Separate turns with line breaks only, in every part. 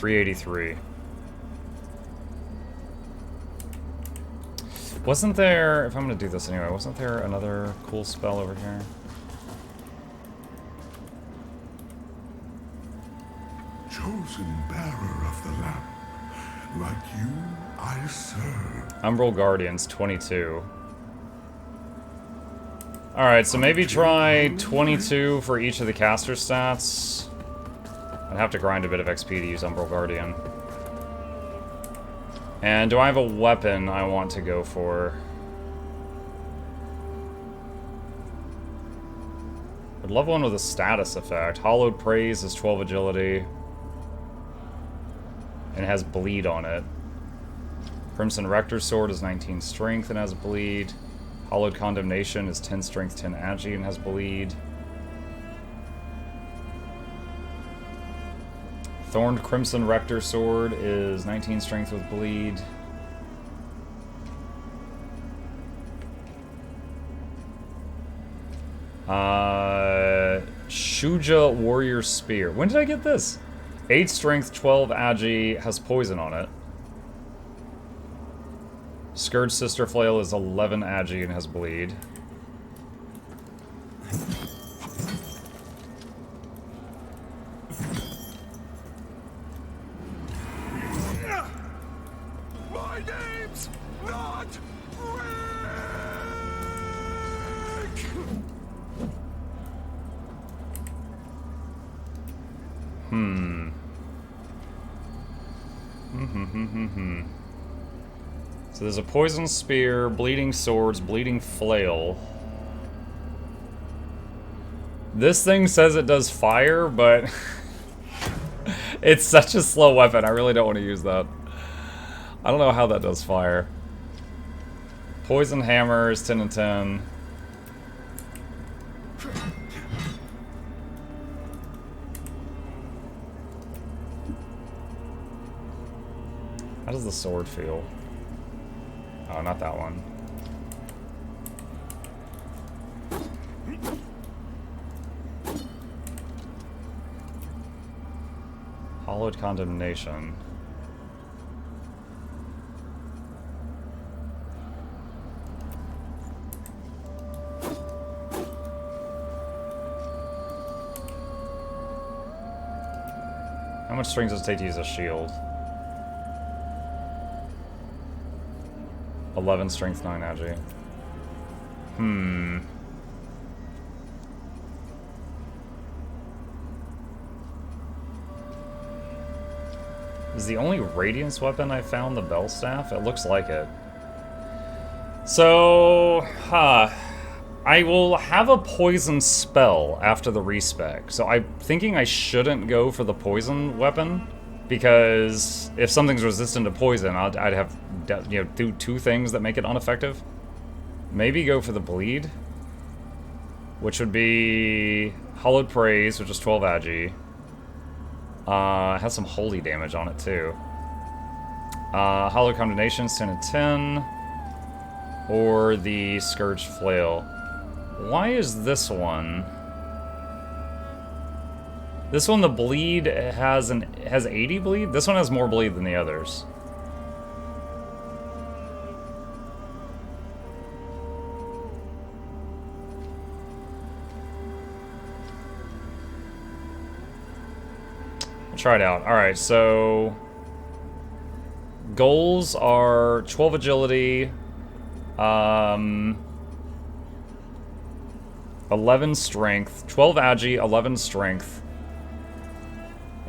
383. Wasn't there, if I'm gonna do this anyway, wasn't there another cool spell over here?
Chosen bearer of the lamp, like you I serve.
Umbral Guardians, 22. Alright, so maybe try 22 for each of the caster stats. I'd have to grind a bit of XP to use Umbral Guardian. And do I have a weapon I want to go for? I'd love one with a status effect. Hallowed Praise is 12 agility. And has bleed on it. Crimson Rector's Sword is 19 strength and has bleed. Hallowed Condemnation is 10 strength, 10 agi and has bleed. Thorned Crimson Rector's Sword is 19 strength with bleed. Shuja Warrior Spear. When did I get this? 8 strength, 12 agi, has poison on it. Scourge Sister Flail is 11 agi and has bleed.
My name's not Rick!
So there's a poison spear, bleeding swords, bleeding flail. This thing says it does fire, but it's such a slow weapon. I really don't want to use that. I don't know how that does fire. Poison hammer is 10 and 10. How does the sword feel? Oh, not that one. Hallowed Condemnation. How much strength does it take to use a shield? 11 strength, 9 agi. Is the only radiance weapon I found the bell staff? It looks like it. So, I will have a poison spell after the respec. So I'm thinking I shouldn't go for the poison weapon, because if something's resistant to poison, I'd have, you know, do 2 things that make it ineffective. Maybe go for the bleed, which would be Hallowed Praise, which is 12 agi. It has some holy damage on it too. Hallowed Condemnation is 10 and 10, or the Scourged Flail. Why is this one? This one, the bleed has 80 bleed. This one has more bleed than the others. We'll try it out. All right, so goals are 12 agility, 11 strength, 12 agi, 11 strength,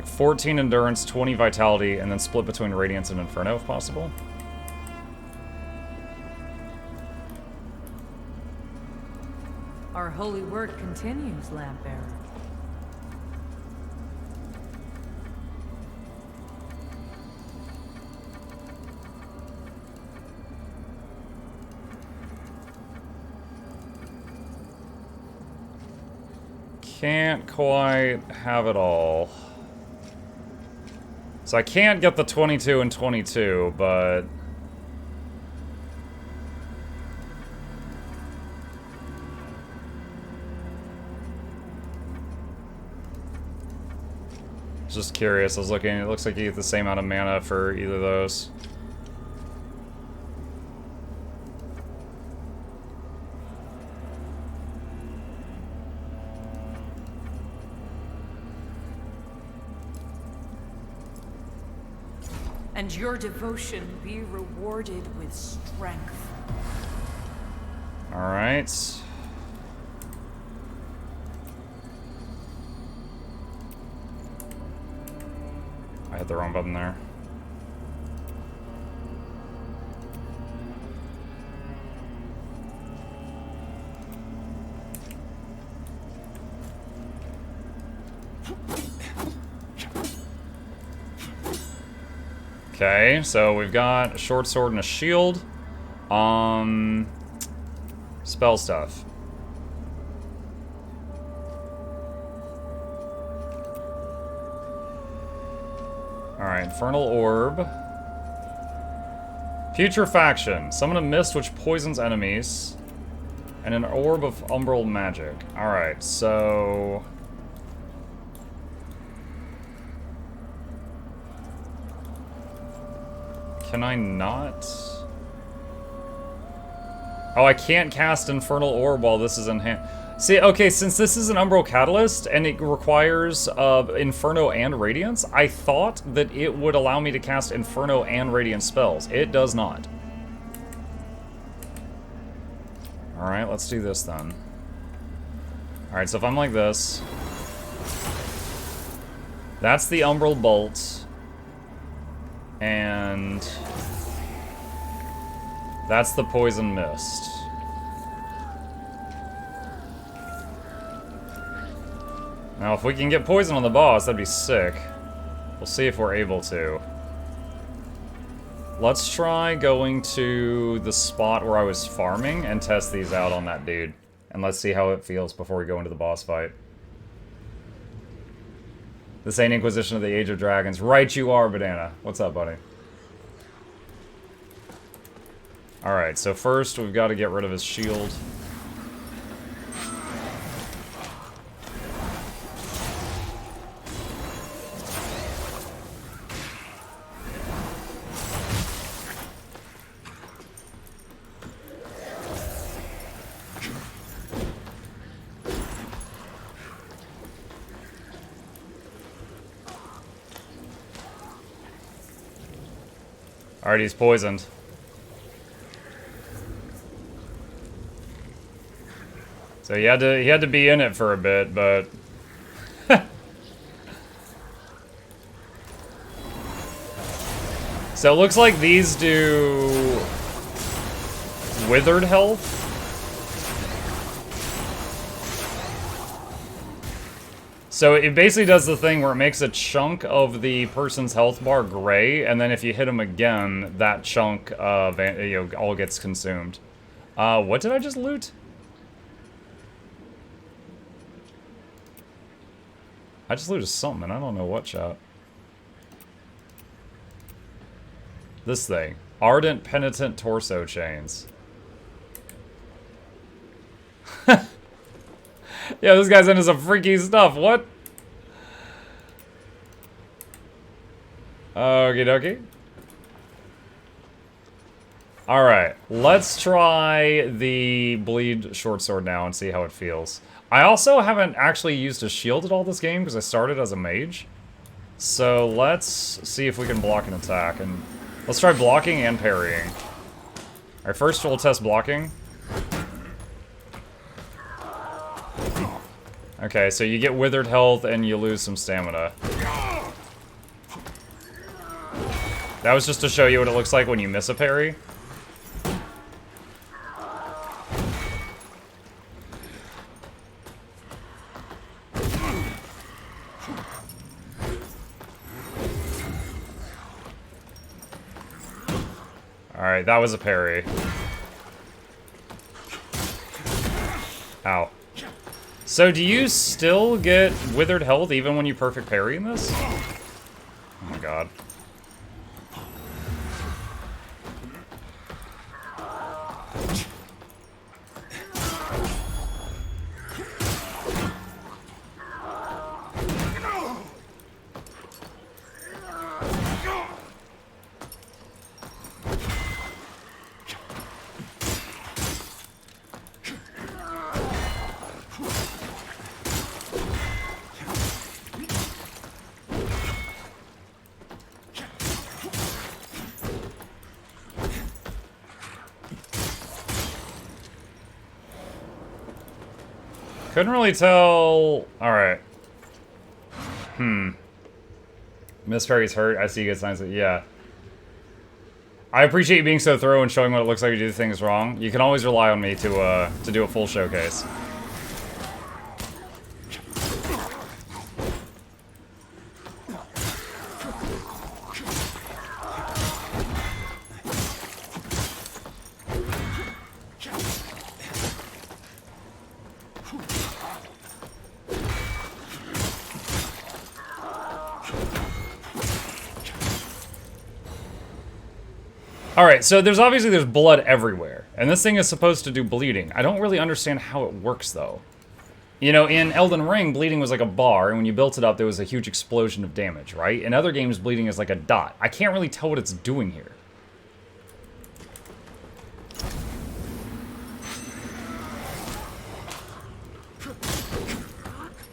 14 endurance, 20 vitality, and then split between Radiance and Inferno if possible.
Our holy work continues, Lampbearer.
Can't quite have it all. So I can't get the 22 and 22, but Just curious, I was looking, it looks like you get the same amount of mana for either of those.
And your devotion be rewarded with strength.
Alright. I hit the wrong button there. Okay, so we've got a short sword and a shield. Spell stuff. Alright, Infernal Orb. Putrefaction. Summon a mist which poisons enemies. And an orb of umbral magic. Alright, so... Can I not? Oh, I can't cast Infernal Orb while this is in hand. See, okay, since this is an Umbral Catalyst and it requires Inferno and Radiance, I thought that it would allow me to cast Inferno and Radiance spells. It does not. Alright, let's do this then. Alright, so if I'm like this... That's the Umbral Bolt. And that's the Poison Mist. Now, if we can get poison on the boss, that'd be sick. We'll see if we're able to. Let's try going to the spot where I was farming and test these out on that dude. And let's see how it feels before we go into the boss fight. This ain't Inquisition of the Age of Dragons. Right you are, Banana. What's up, buddy? Alright, so first we've got to get rid of his shield. Alright, he's poisoned. So he had to be in it for a bit, but so it looks like these do withered health. So it basically does the thing where it makes a chunk of the person's health bar gray, and then if you hit them again, that chunk all gets consumed. What did I just loot? I just looted something, and I don't know what, chat. This thing. Ardent Penitent Torso Chains. Yeah, this guy's into some freaky stuff. What? Okie dokie. Alright, let's try the Bleed Short Sword now and see how it feels. I also haven't actually used a shield at all this game because I started as a mage. So let's see if we can block an attack. And let's try blocking and parrying. Alright, first we'll test blocking. Okay, so you get withered health and you lose some stamina. That was just to show you what it looks like when you miss a parry. Alright, that was a parry. Ow. So do you still get withered health even when you perfect parry in this? Oh my god. Couldn't really tell. Alright. Miss Fairy's hurt. I see you get signs of. Yeah. I appreciate you being so thorough and showing what it looks like you do things wrong. You can always rely on me to do a full showcase. Alright, so there's blood everywhere. And this thing is supposed to do bleeding. I don't really understand how it works, though. You know, in Elden Ring, bleeding was like a bar, and when you built it up, there was a huge explosion of damage, right? In other games, bleeding is like a dot. I can't really tell what it's doing here.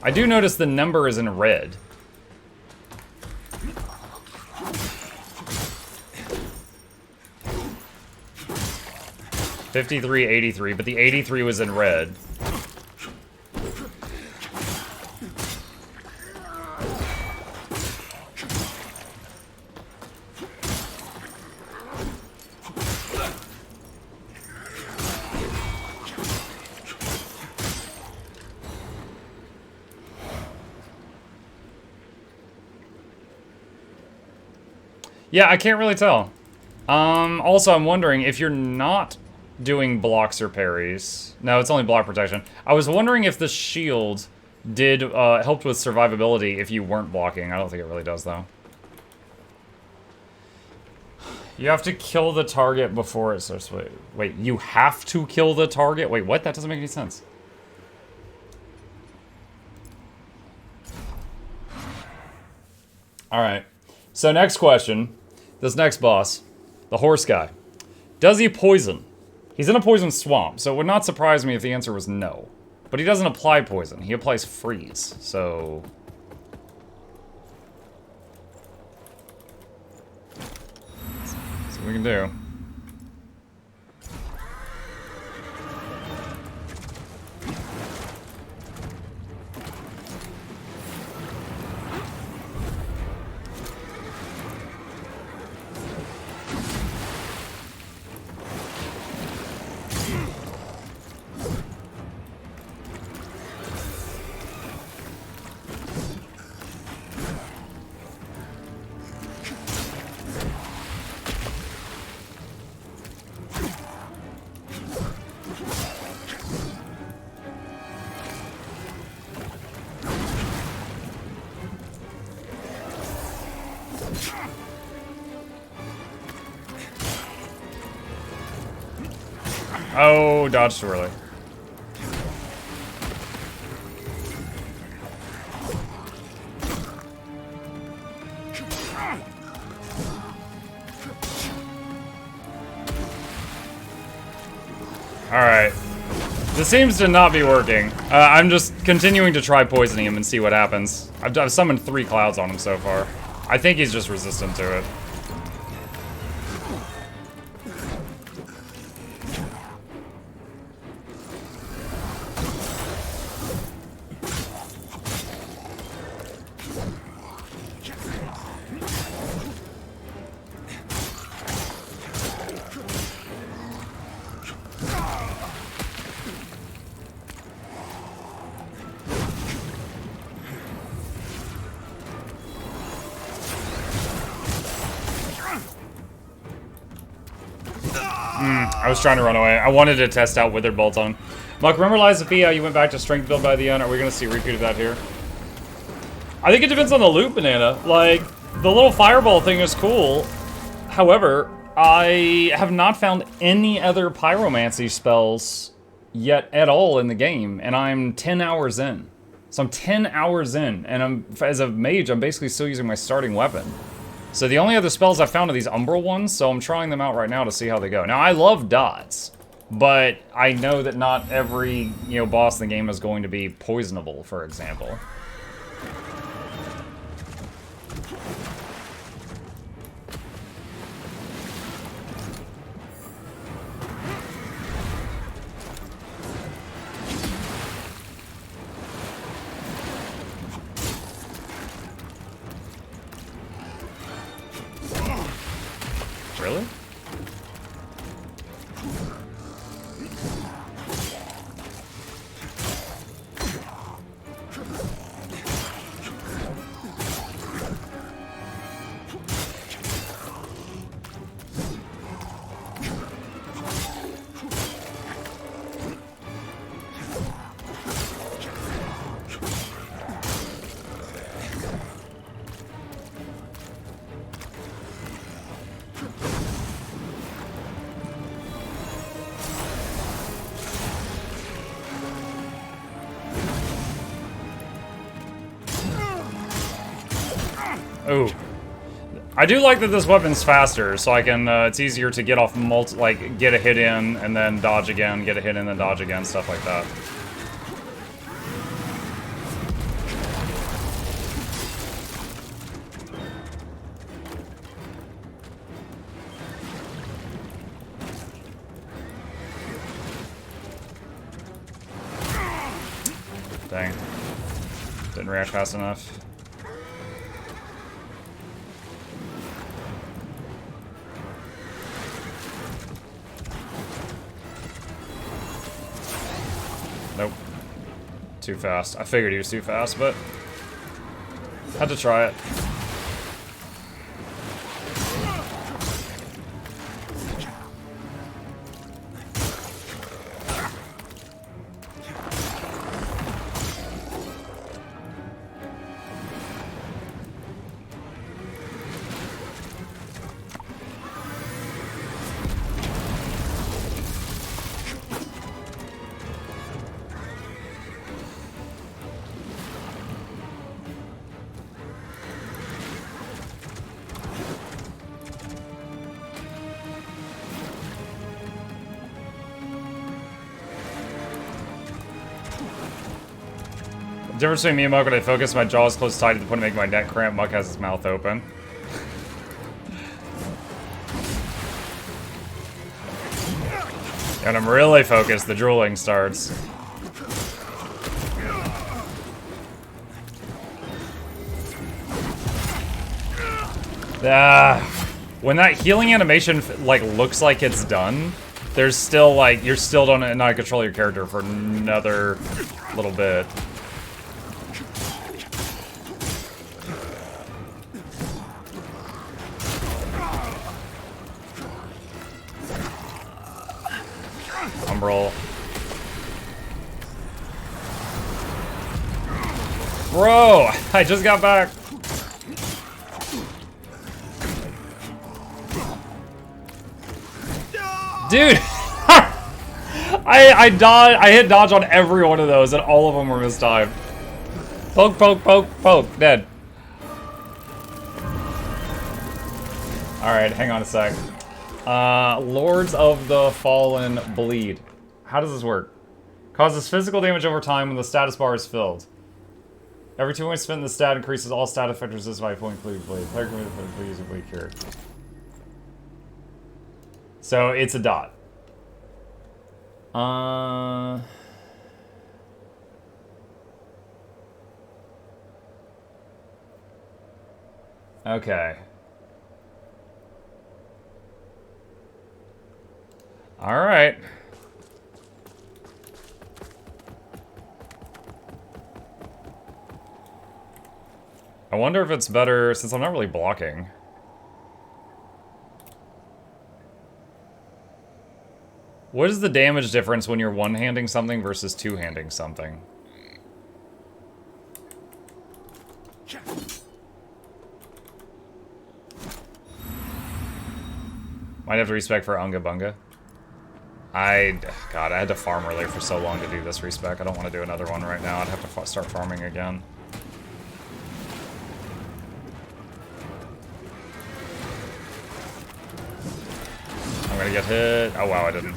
I do notice the number is in red. $53, $83, but the 83 was in red. Yeah, I can't really tell. Also, I'm wondering if you're not doing blocks or parries. No, it's only block protection. I was wondering if the shield did helped with survivability if you weren't blocking. I don't think it really does, though. You have to kill the target before it starts. Wait, you have to kill the target? Wait, what? That doesn't make any sense. Alright. So next question. This next boss. The horse guy. Does he poison? He's in a poison swamp, so it would not surprise me if the answer was no. But he doesn't apply poison. He applies freeze, so... see what we can do. Oh, dodge too early. Alright. This seems to not be working. I'm just continuing to try poisoning him and see what happens. I've summoned 3 clouds on him so far. I think he's just resistant to it. I was trying to run away. I wanted to test out Withered Bolt on him. Muck, remember Lies of P, how you went back to strength build by the end? Are we going to see a repeat of that here? I think it depends on the loot, Banana. Like, the little fireball thing is cool. However, I have not found any other pyromancy spells yet at all in the game, and I'm 10 hours in. So I'm 10 hours in, and as a mage, I'm basically still using my starting weapon. So the only other spells I've found are these Umbral ones, so I'm trying them out right now to see how they go. Now, I love dots, but I know that not every, boss in the game is going to be poisonable, for example. Really? Ooh. I do like that this weapon's faster, so I can, it's easier to get off like, get a hit in, and then dodge again, get a hit in, then dodge again, stuff like that. Dang. Didn't react fast enough. Nope. Too fast. I figured he was too fast, but had to try it. The difference between me and Muck, when I focus, my jaw is close tight to the point of making my neck cramp. Muck has his mouth open. And I'm really focused, the drooling starts. When that healing animation like looks like it's done, there's still like you're still not control your character for another little bit. Umbral. Bro, I just got back. Dude, I hit dodge on every one of those, and all of them were mistimed. Poke, poke, poke, poke, dead. All right, hang on a sec. Lords of the Fallen bleed. How does this work? Causes physical damage over time when the status bar is filled. Every 2 points spent in the stat increases all stat effect resistance by a point, including bleed. Player can move the user bleed cured. So it's a dot. Okay. All right. I wonder if it's better since I'm not really blocking. What is the damage difference when you're one-handing something versus two-handing something? Might have to respec for Unga Bunga. God, I had to farm earlier for so long to do this respec. I don't want to do another one right now. I'd have to start farming again. I'm gonna get hit. Oh wow, I didn't.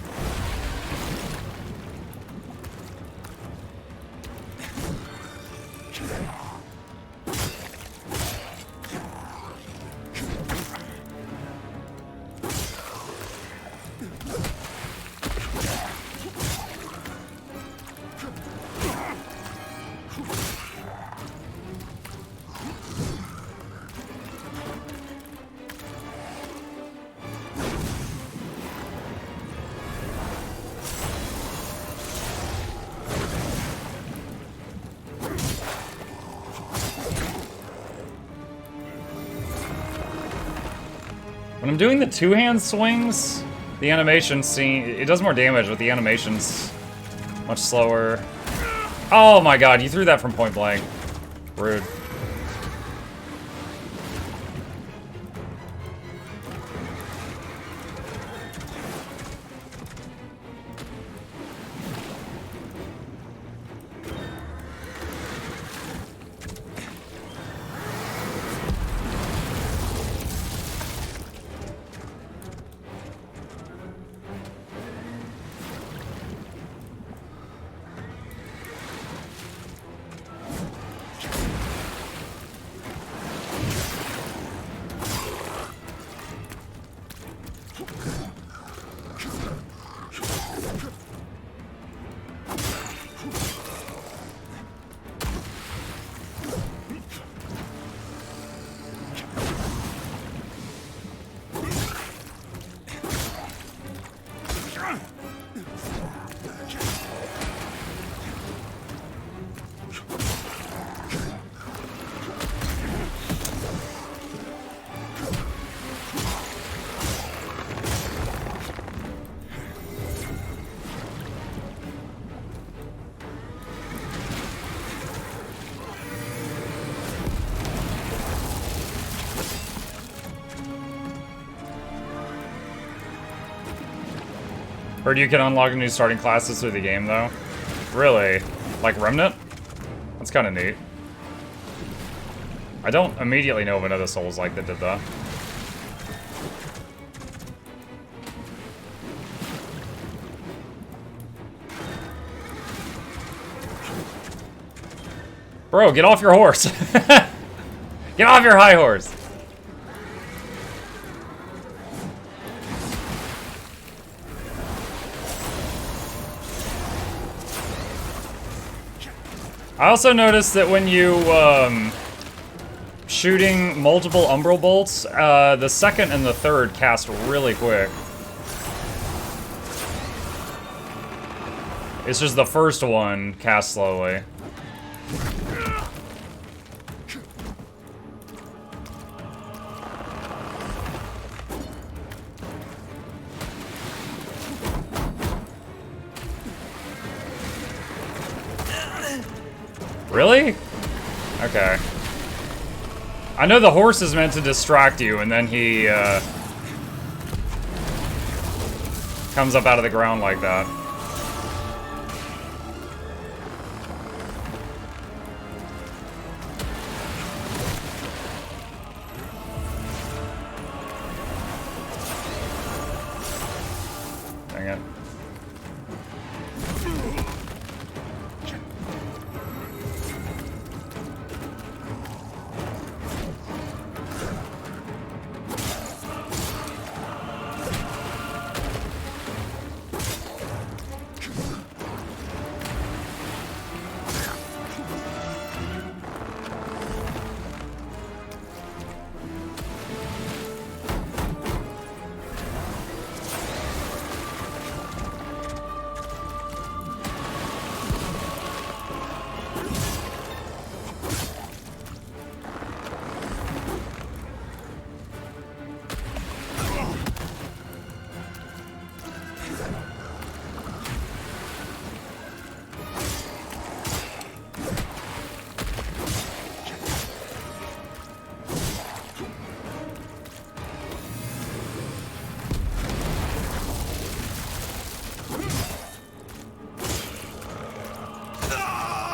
When I'm doing the two-hand swings, the animation it does more damage, but the animation's much slower. Oh my god, you threw that from point blank. Rude. Heard you can unlock new starting classes through the game, though. Really? Like Remnant? That's kind of neat. I don't immediately know of another Souls-like that did that. Bro, get off your horse! Get off your high horse! I also noticed that when you, shooting multiple Umbral Bolts, the second and the third cast really quick. It's just the first one cast slowly. Really? Okay. I know the horse is meant to distract you, and then he, comes up out of the ground like that. Dang it.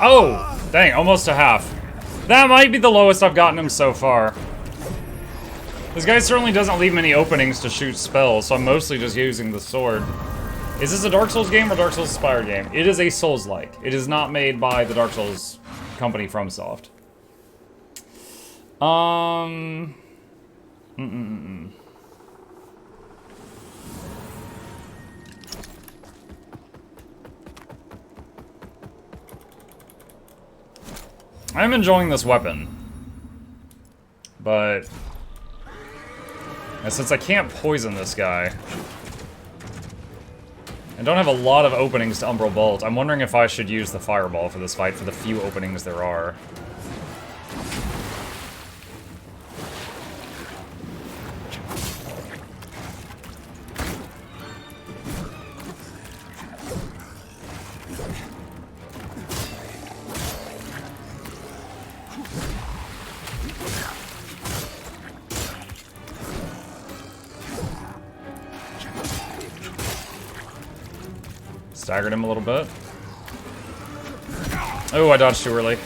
Oh! Dang, almost a half. That might be the lowest I've gotten him so far. This guy certainly doesn't leave many openings to shoot spells, so I'm mostly just using the sword. Is this a Dark Souls game or Dark Souls inspired game? It is a Souls-like. It is not made by the Dark Souls company FromSoft. I'm enjoying this weapon, but since I can't poison this guy, and don't have a lot of openings to Umbral Bolt, I'm wondering if I should use the Fireball for this fight for the few openings there are. Staggered him a little bit. Oh, I dodged too early.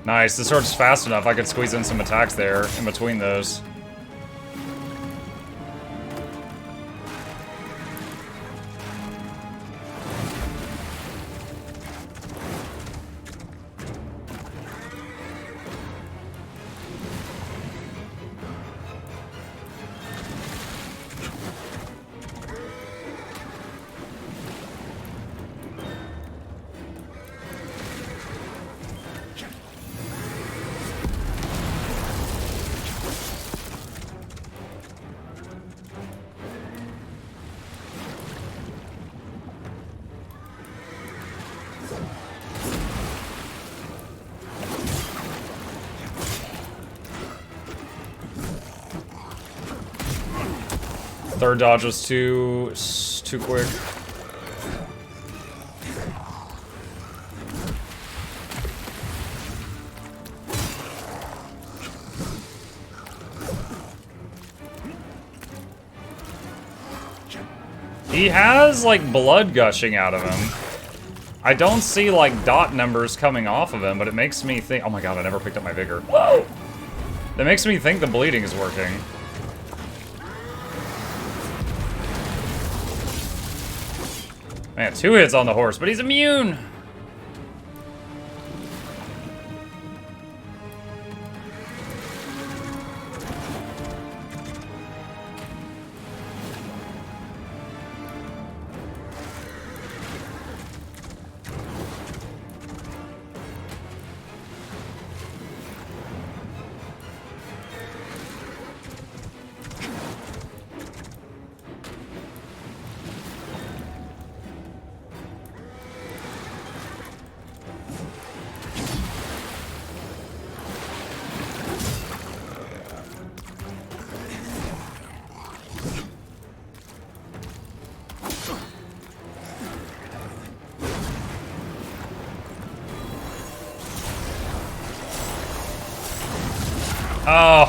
Nice, the sword's fast enough. I could squeeze in some attacks there in between those. Third dodge was too quick. He has, like, blood gushing out of him. I don't see, like, dot numbers coming off of him, but it makes me think... Oh my god, I never picked up my vigor. Whoa! That makes me think the bleeding is working. Man, 2 hits on the horse, but he's immune! Oh,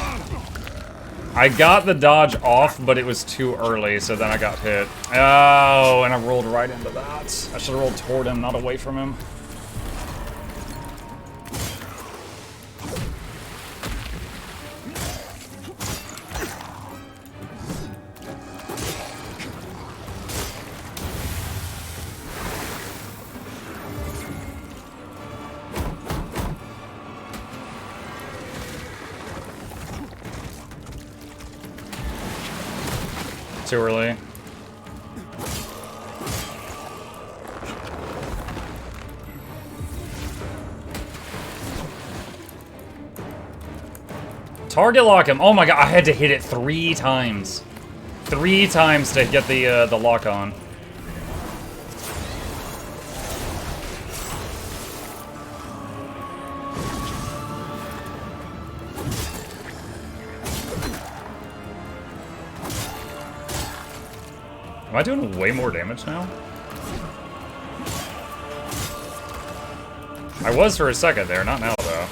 I got the dodge off, but it was too early, so then I got hit. Oh, and I rolled right into that. I should have rolled toward him, not away from him. Too early. Target lock him. Oh my god, I had to hit it 3 times. 3 times to get the lock on. Am I doing way more damage now? I was for a second there, not now though.